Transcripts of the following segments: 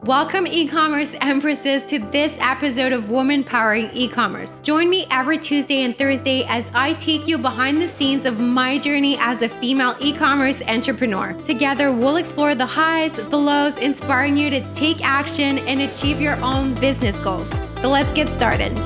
Welcome e-commerce empresses to this episode of Woman Powering E-commerce. Join me every Tuesday and Thursday as I take you behind the scenes of my journey as a female e-commerce entrepreneur. Together, we'll explore the highs, the lows, inspiring you to take action and achieve your own business goals. So let's get started.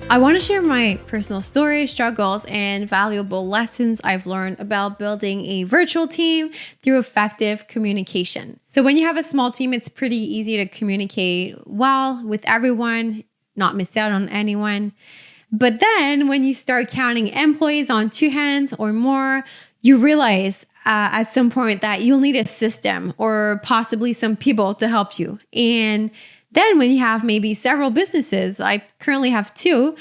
I want to share my personal stories, struggles, and valuable lessons I've learned about building a virtual team through effective communication. So when you have a small team, it's pretty easy to communicate well with everyone, not miss out on anyone. But then when you start counting employees on two hands or more, you realize at some point that you'll need a system or possibly some people to help you. And then when you have maybe several businesses, I currently have two,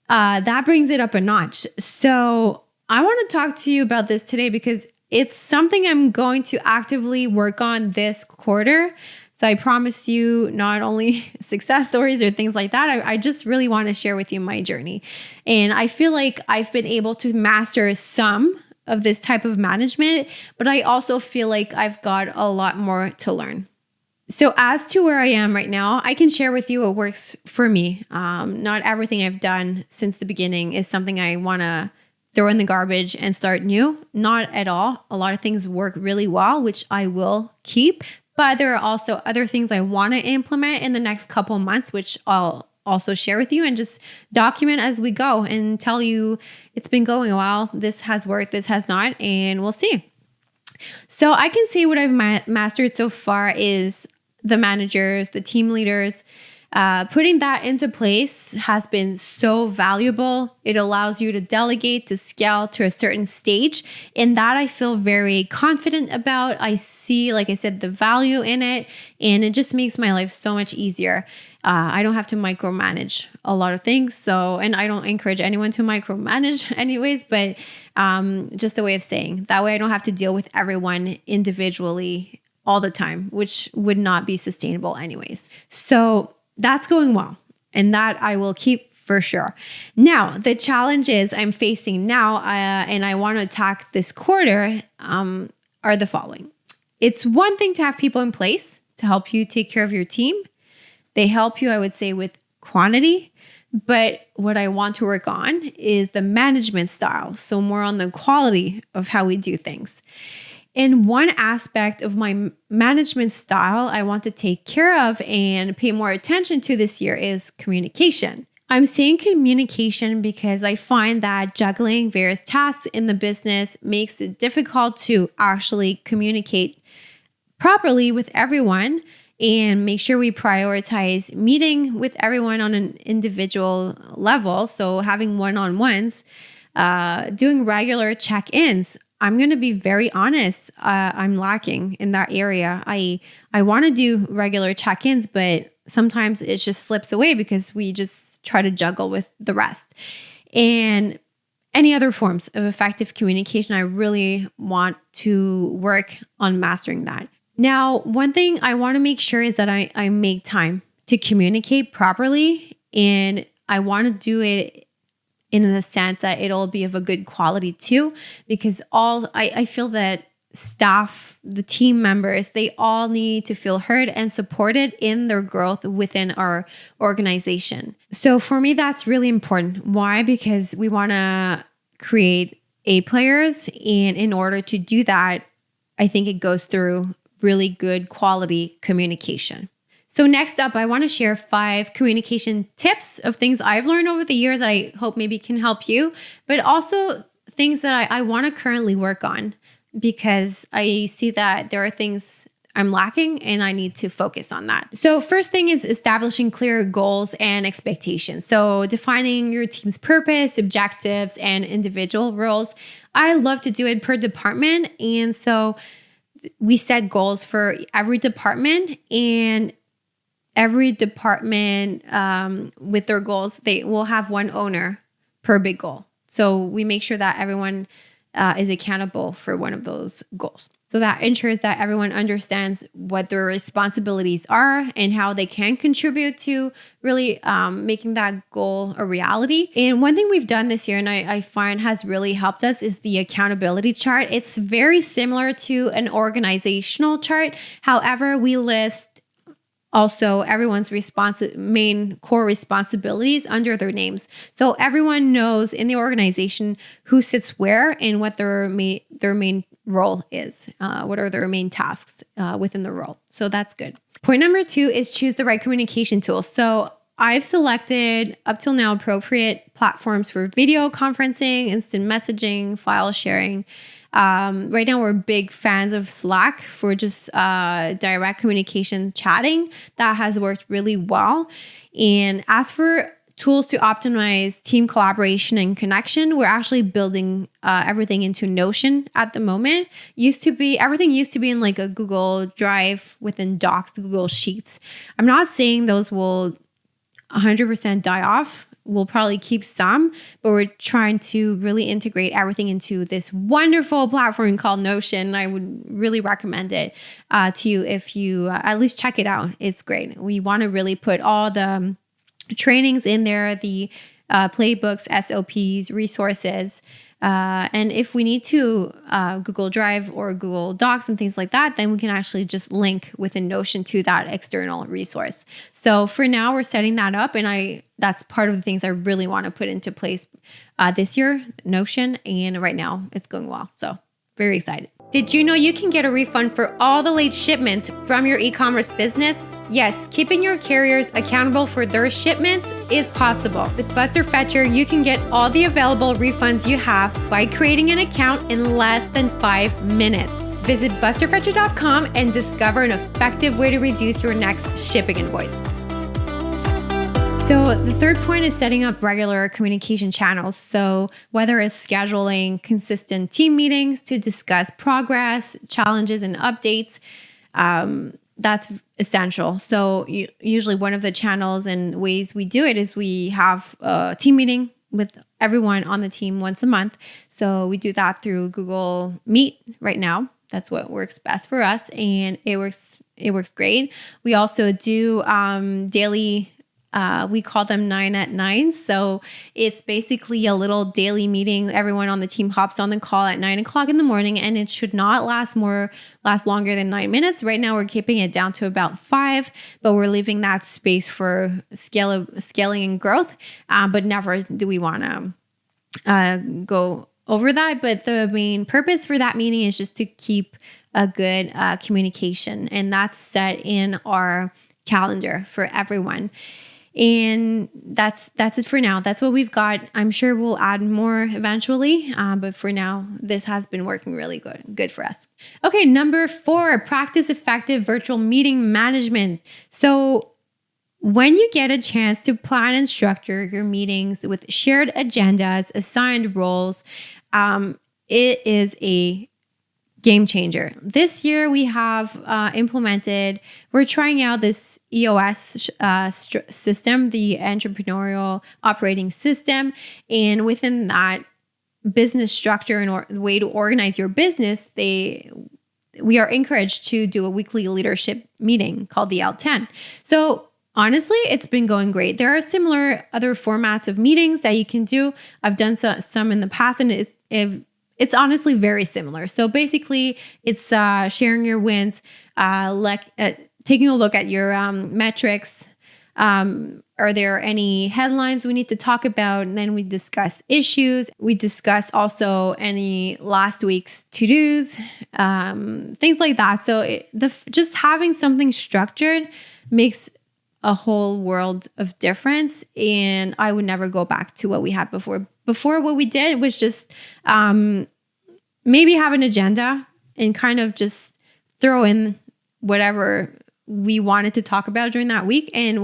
that brings it up a notch. So I want to talk to you about this today because it's something I'm going to actively work on this quarter. So I promise you not only success stories or things like that, I just really want to share with you my journey. And I feel like I've been able to master some of this type of management, but I also feel like I've got a lot more to learn. So as to where I am right now, I can share with you what works for me. Not everything I've done since the beginning is something I want to throw in the garbage and start new. Not at all. A lot of things work really well, which I will keep. But there are also other things I want to implement in the next couple months, which I'll also share with you and just document as we go and tell you it's been going a while. This has worked, this has not, and we'll see. So I can say what I've mastered so far is the managers, the team leaders. Putting that into place has been so valuable. It allows you to delegate, to scale to a certain stage. And that I feel very confident about. I see, like I said, the value in it. And it just makes my life so much easier. I don't have to micromanage a lot of things. So, and I don't encourage anyone to micromanage anyways, but just a way of saying that way I don't have to deal with everyone individually all the time, which would not be sustainable anyways. So that's going well. And that I will keep for sure. Now, the challenges I'm facing now, and I want to attack this quarter, are the following. It's one thing to have people in place to help you take care of your team. They help you, I would say, with quantity. But what I want to work on is the management style. So more on the quality of how we do things. And one aspect of my management style I want to take care of and pay more attention to this year is communication. I'm saying communication because I find that juggling various tasks in the business makes it difficult to actually communicate properly with everyone and make sure we prioritize meeting with everyone on an individual level. So having one-on-ones, doing regular check-ins. I'm going to be very honest. I'm lacking in that area. I want to do regular check-ins, but sometimes it just slips away because we just try to juggle with the rest. And any other forms of effective communication, I really want to work on mastering that. Now, one thing I want to make sure is that I make time to communicate properly, and I want to do it in the sense that it'll be of a good quality too, because I feel that staff, the team members, they all need to feel heard and supported in their growth within our organization. So for me, that's really important. Why? Because we want to create A players. And in order to do that, I think it goes through really good quality communication. So next up, I want to share 5 communication tips of things I've learned over the years that I hope maybe can help you, but also things that I want to currently work on because I see that there are things I'm lacking and I need to focus on that. So first thing is establishing clear goals and expectations. So defining your team's purpose, objectives, and individual roles. I love to do it per department. And so we set goals for every department, and every department with their goals, they will have one owner per big goal. So we make sure that everyone is accountable for one of those goals. So that ensures that everyone understands what their responsibilities are and how they can contribute to really making that goal a reality. And one thing we've done this year, and I find has really helped us, is the accountability chart. It's very similar to an organizational chart. However, we list also everyone's main core responsibilities under their names. So everyone knows in the organization who sits where and what their main role is, what are their main tasks within the role. So that's good. Point number 2 is choose the right communication tool. So I've selected up till now appropriate platforms for video conferencing, instant messaging, file sharing. Right now, we're big fans of Slack for just direct communication chatting. That has worked really well. And as for tools to optimize team collaboration and connection, we're actually building everything into Notion at the moment. Everything used to be in like a Google Drive within Docs, Google Sheets. I'm not saying those will 100% die off. We'll probably keep some, but we're trying to really integrate everything into this wonderful platform called Notion. I would really recommend it to you if you at least check it out. It's great. We want to really put all the trainings in there, the playbooks, SOPs, resources. And if we need to Google Drive or Google Docs and things like that, then we can actually just link within Notion to that external resource. So for now, we're setting that up, and that's part of the things I really want to put into place this year, Notion, and right now it's going well. So very excited. Did you know you can get a refund for all the late shipments from your e-commerce business? Yes, keeping your carriers accountable for their shipments is possible. With Buster Fetcher, you can get all the available refunds you have by creating an account in less than 5 minutes. Visit busterfetcher.com and discover an effective way to reduce your next shipping invoice. So the third point is setting up regular communication channels. So whether it's scheduling consistent team meetings to discuss progress, challenges, and updates, that's essential. So usually one of the channels and ways we do it is we have a team meeting with everyone on the team once a month. So we do that through Google Meet right now. That's what works best for us, and it works great. We also do daily. We call them 9 at 9. So it's basically a little daily meeting. Everyone on the team hops on the call at 9 o'clock in the morning, and it should not last longer than 9 minutes. Right now, we're keeping it down to about 5, but we're leaving that space for scaling and growth. But never do we want to go over that. But the main purpose for that meeting is just to keep a good communication, and that's set in our calendar for everyone. And that's it for now. That's what we've got. I'm sure we'll add more eventually, but for now, this has been working really good for us. Okay, number 4, practice effective virtual meeting management. So when you get a chance to plan and structure your meetings with shared agendas, assigned roles, it is a game changer. This year we have we're trying out this EOS system, the entrepreneurial operating system. And within that business structure and way to organize your business, we are encouraged to do a weekly leadership meeting called the L10. So honestly, it's been going great. There are similar other formats of meetings that you can do. I've done some in the past, and it's honestly very similar. So basically, it's sharing your wins, taking a look at your metrics. Are there any headlines we need to talk about? And then we discuss issues. We discuss also any last week's to-dos, things like that. So just having something structured makes a whole world of difference. And I would never go back to what we had before. Before, what we did was just maybe have an agenda and kind of just throw in whatever we wanted to talk about during that week. And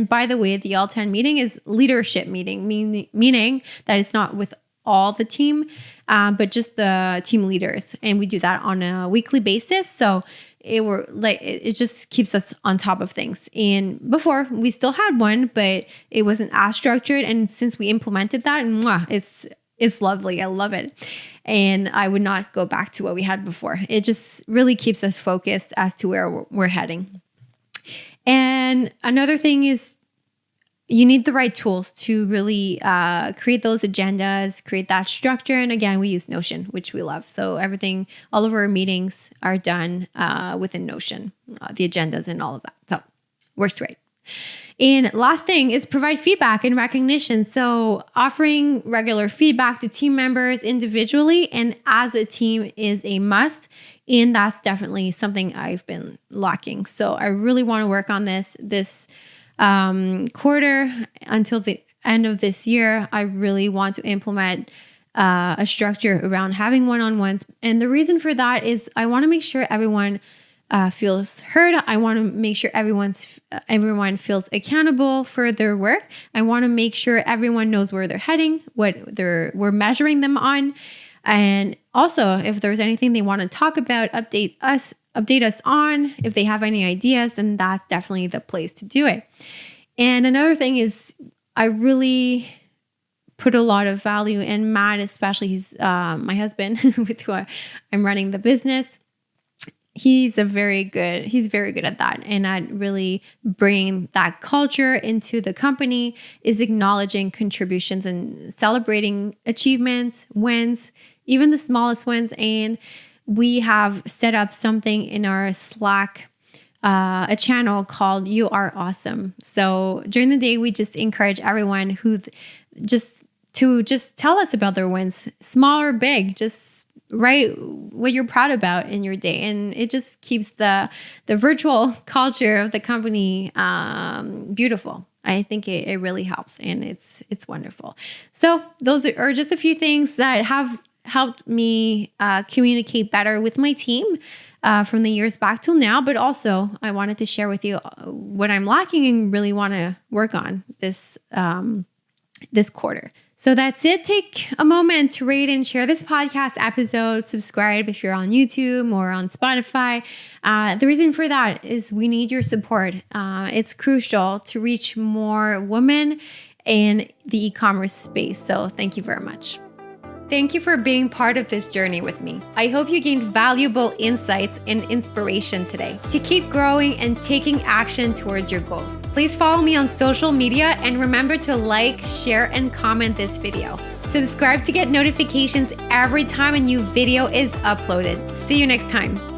by the way, the L10 meeting is leadership meeting, meaning that it's not with all the team, but just the team leaders. And we do that on a weekly basis. So it just keeps us on top of things. And before we still had one, but it wasn't as structured. And since we implemented that, it's it's lovely. I love it. And I would not go back to what we had before. It just really keeps us focused as to where we're heading. And another thing is you need the right tools to really create those agendas, create that structure. And again, we use Notion, which we love. So everything, all of our meetings are done within Notion, the agendas and all of that. So works great. And last thing is provide feedback and recognition. So offering regular feedback to team members individually and as a team is a must. And that's definitely something I've been lacking. So I really want to work on this quarter until the end of this year. I really want to implement a structure around having one-on-ones. And the reason for that is I want to make sure everyone feels heard. I want to make sure everyone feels accountable for their work. I want to make sure everyone knows where they're heading, what we're measuring them on. And also, if there's anything they want to talk about, update us on. If they have any ideas, then that's definitely the place to do it. And another thing is I really put a lot of value in Matt, especially he's my husband with who I'm running the business. He's very good at that. And at really bringing that culture into the company is acknowledging contributions and celebrating achievements, wins, even the smallest wins. And we have set up something in our Slack, a channel called You Are Awesome. So during the day, we just encourage everyone who just tell us about their wins, small or big, just write what you're proud about in your day. And it just keeps the virtual culture of the company beautiful. I think it really helps and it's wonderful. So those are just a few things that have helped me communicate better with my team from the years back till now. But also I wanted to share with you what I'm lacking and really want to work on this quarter. So that's it. Take a moment to rate and share this podcast episode. Subscribe if you're on YouTube or on Spotify. The reason for that is we need your support. It's crucial to reach more women in the e-commerce space. So thank you very much. Thank you for being part of this journey with me. I hope you gained valuable insights and inspiration today to keep growing and taking action towards your goals. Please follow me on social media and remember to like, share, and comment this video. Subscribe to get notifications every time a new video is uploaded. See you next time.